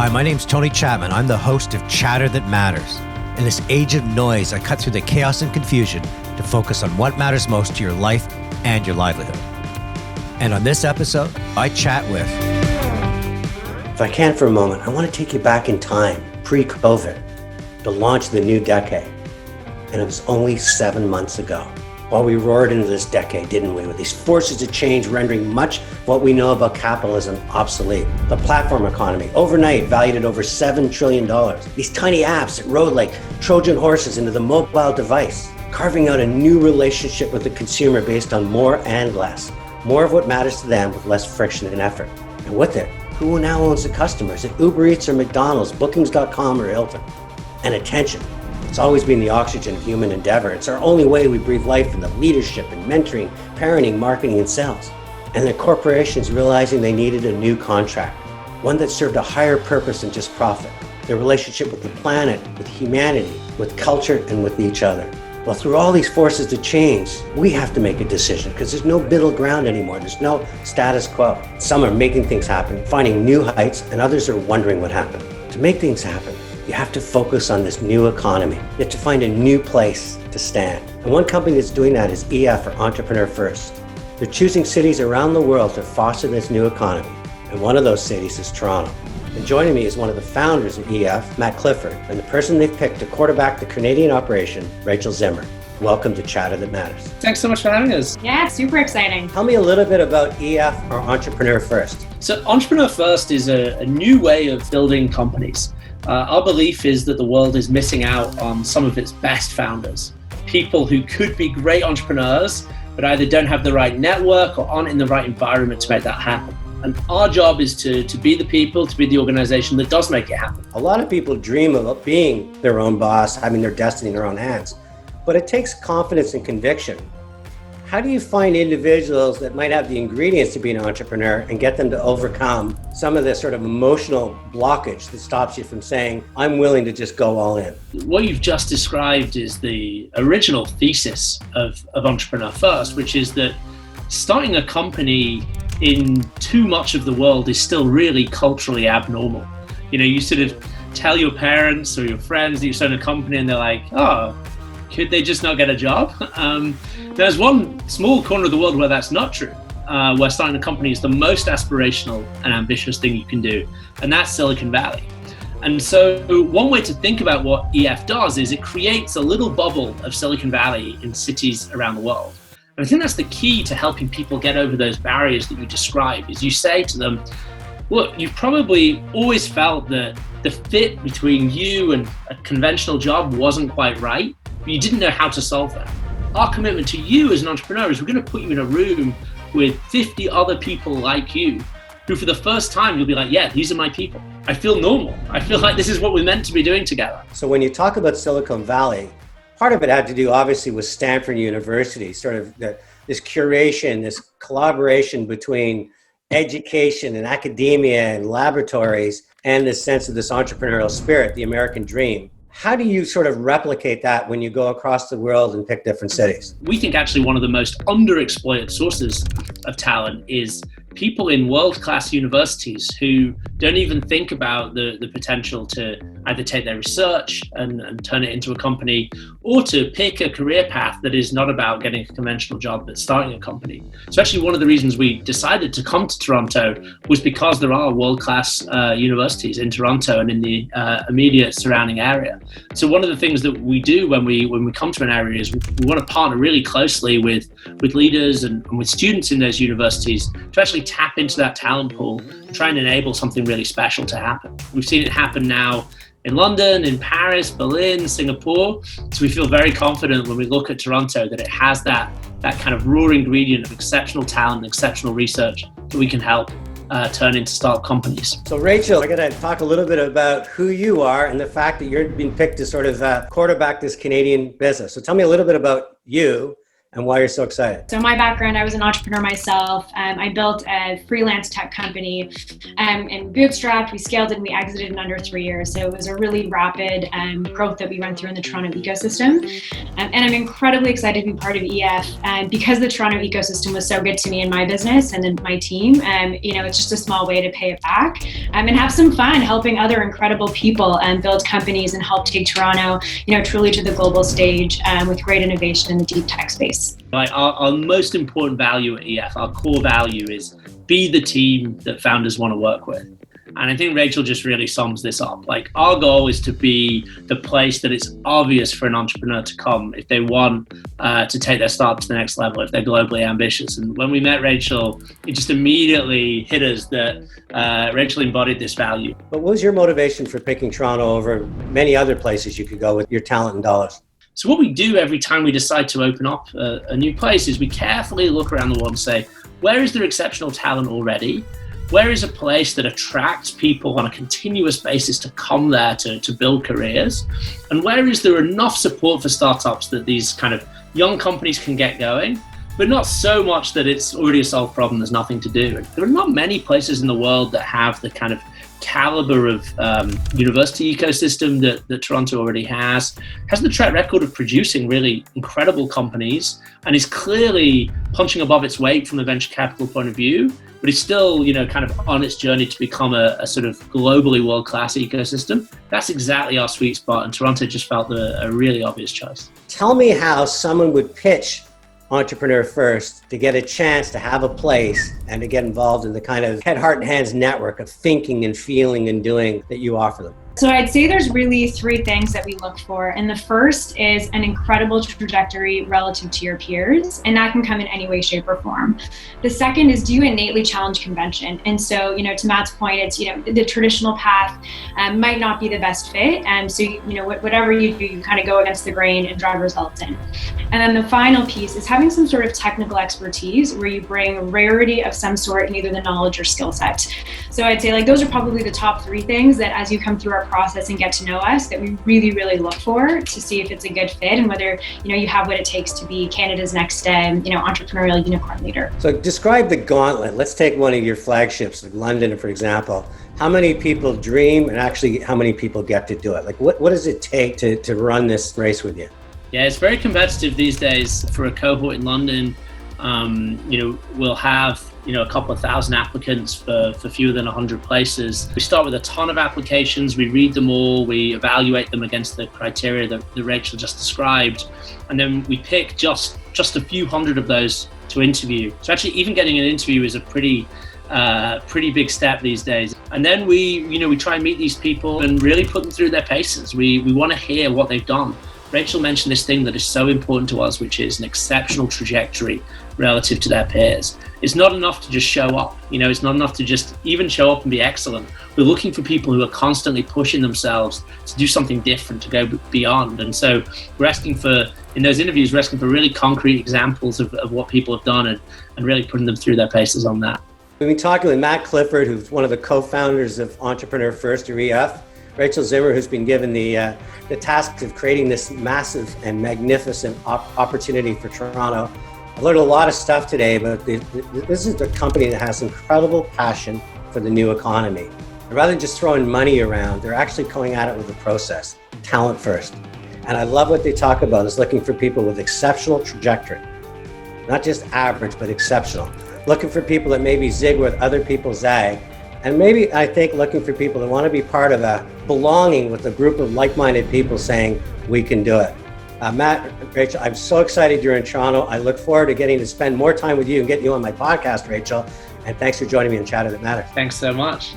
Hi, my name's Tony Chapman. I'm the host of Chatter That Matters. In this age of noise, I cut through the chaos and confusion to focus on what matters most to your life and your livelihood. And on this episode, I chat with... If I can for a moment, I want to take you back in time, pre-COVID, the launch of the new decade. And it was only 7 months ago. Well, we roared into this decade, didn't we? With these forces of change rendering much of what we know about capitalism obsolete. The platform economy, overnight valued at over $7 trillion. These tiny apps that rode like Trojan horses into the mobile device, carving out a new relationship with the consumer based on more and less. More of what matters to them with less friction and effort. And with it, who now owns the customers at Uber Eats or McDonald's, Bookings.com or Hilton? And attention. It's always been the oxygen of human endeavor. It's our only way we breathe life into leadership and mentoring, parenting, marketing, and sales. And the corporations realizing they needed a new contract, one that served a higher purpose than just profit. Their relationship with the planet, with humanity, with culture, and with each other. Well, through all these forces of change, we have to make a decision because there's no middle ground anymore. There's no status quo. Some are making things happen, finding new heights, and others are wondering what happened. To make things happen, you have to focus on this new economy. You have to find a new place to stand. And one company that's doing that is EF, or Entrepreneur First. They're choosing cities around the world to foster this new economy. And one of those cities is Toronto. And joining me is one of the founders of EF, Matt Clifford, and the person they've picked to quarterback the Canadian operation, Rachel Zimmer. Welcome to Chatter That Matters. Thanks so much for having us. Yeah, super exciting. Tell me a little bit about EF, or Entrepreneur First. So Entrepreneur First is a new way of building companies. Our belief is that the world is missing out on some of its best founders, people who could be great entrepreneurs, but either don't have the right network or aren't in the right environment to make that happen. And our job is to be the people, to be the organization that does make it happen. A lot of people dream about being their own boss, having their destiny in their own hands, but it takes confidence and conviction. How do you find individuals that might have the ingredients to be an entrepreneur and get them to overcome some of this sort of emotional blockage that stops you from saying, I'm willing to just go all in? What you've just described is the original thesis of Entrepreneur First, which is that starting a company in too much of the world is still really culturally abnormal. You know, you sort of tell your parents or your friends that you start a company and they're like, oh, could they just not get a job? There's one small corner of the world where that's not true, where starting a company is the most aspirational and ambitious thing you can do, and that's Silicon Valley. And so one way to think about what EF does is it creates a little bubble of Silicon Valley in cities around the world. And I think that's the key to helping people get over those barriers that you describe, is you say to them, look, you probably always felt that the fit between you and a conventional job wasn't quite right, but you didn't know how to solve that. Our commitment to you as an entrepreneur is we're going to put you in a room with 50 other people like you, who for the first time you'll be like, yeah, these are my people. I feel normal. I feel like this is what we're meant to be doing together. So when you talk about Silicon Valley, part of it had to do obviously with Stanford University, sort of this curation, this collaboration between education and academia and laboratories and this sense of this entrepreneurial spirit, the American dream. How do you sort of replicate that when you go across the world and pick different cities? We think actually one of the most underexploited sources of talent is people in world-class universities who don't even think about the potential to either take their research and turn it into a company, or to pick a career path that is not about getting a conventional job but starting a company. So actually one of the reasons we decided to come to Toronto was because there are world-class universities in Toronto and in the immediate surrounding area. So one of the things that we do when we come to an area is we want to partner really closely with leaders and with students in those universities to actually tap into that talent pool and try and enable something really special to happen. We've seen it happen now in London, in Paris, Berlin, Singapore. So we feel very confident when we look at Toronto that it has that kind of raw ingredient of exceptional talent, exceptional research that we can help turn into startup companies. So Rachel, I'm going to talk a little bit about who you are and the fact that you're being picked to sort of quarterback this Canadian business. So tell me a little bit about you and why you're so excited. So my background, I was an entrepreneur myself. I built a freelance tech company and bootstrapped. We scaled it and we exited in under 3 years. So it was a really rapid growth that we went through in the Toronto ecosystem. And I'm incredibly excited to be part of EF because the Toronto ecosystem was so good to me and my business and then my team. It's just a small way to pay it back and have some fun helping other incredible people build companies and help take Toronto, truly to the global stage with great innovation in the deep tech space. Right, our most important value at EF, our core value is be the team that founders want to work with. And I think Rachel just really sums this up. Like, our goal is to be the place that it's obvious for an entrepreneur to come if they want to take their startup to the next level, if they're globally ambitious. And when we met Rachel, it just immediately hit us that Rachel embodied this value. But what was your motivation for picking Toronto over many other places you could go with your talent and dollars? So what we do every time we decide to open up a new place is we carefully look around the world and say, where is there exceptional talent already? Where is a place that attracts people on a continuous basis to come there to build careers? And where is there enough support for startups that these kind of young companies can get going, but not so much that it's already a solved problem, there's nothing to do. And there are not many places in the world that have the kind of caliber of university ecosystem that Toronto already has the track record of producing really incredible companies, and is clearly punching above its weight from a venture capital point of view, but it's still, kind of on its journey to become a sort of globally world-class ecosystem. That's exactly our sweet spot, and Toronto just felt a really obvious choice. Tell me how someone would pitch Entrepreneur First to get a chance to have a place and to get involved in the kind of head, heart, and hands network of thinking and feeling and doing that you offer them. So I'd say there's really 3 things that we look for. And the first is an incredible trajectory relative to your peers. And that can come in any way, shape, or form. The second is, do you innately challenge convention? And so, to Matt's point, it's, the traditional path might not be the best fit. So, whatever you do, you kind of go against the grain and drive results in. And then the final piece is having some sort of technical expertise where you bring rarity of some sort in either the knowledge or skill set. So I'd say those are probably the top 3 things that as you come through our process and get to know us that we really, really look for to see if it's a good fit and whether, you have what it takes to be Canada's next, entrepreneurial unicorn leader. So describe the gauntlet. Let's take one of your flagships, like London, for example. How many people dream and actually how many people get to do it? Like what does it take to run this race with you? Yeah, it's very competitive these days. For a cohort in London, we'll have a couple of thousand applicants for fewer than 100 places. We start with a ton of applications, we read them all, we evaluate them against the criteria that Rachel just described, and then we pick just a few hundred of those to interview. So actually even getting an interview is a pretty big step these days. And then we try and meet these people and really put them through their paces. We want to hear what they've done. Rachel mentioned this thing that is so important to us, which is an exceptional trajectory relative to their peers. It's not enough to just show up. It's not enough to just even show up and be excellent. We're looking for people who are constantly pushing themselves to do something different, to go beyond. And so in those interviews, we're asking for really concrete examples of what people have done and really putting them through their paces on that. We've been talking with Matt Clifford, who's one of the co-founders of Entrepreneur First, or EF. Rachel Zimmer, who's been given the task of creating this massive and magnificent opportunity for Toronto. I've learned a lot of stuff today, but this is a company that has incredible passion for the new economy. And rather than just throwing money around, they're actually going at it with a process, talent first. And I love what they talk about is looking for people with exceptional trajectory, not just average, but exceptional. Looking for people that maybe zig where other people zag. And maybe I think looking for people that want to be part of a belonging with a group of like-minded people saying, we can do it. Matt, Rachel, I'm so excited you're in Toronto. I look forward to getting to spend more time with you and getting you on my podcast, Rachel. And thanks for joining me in Chatter That Matters. Thanks so much.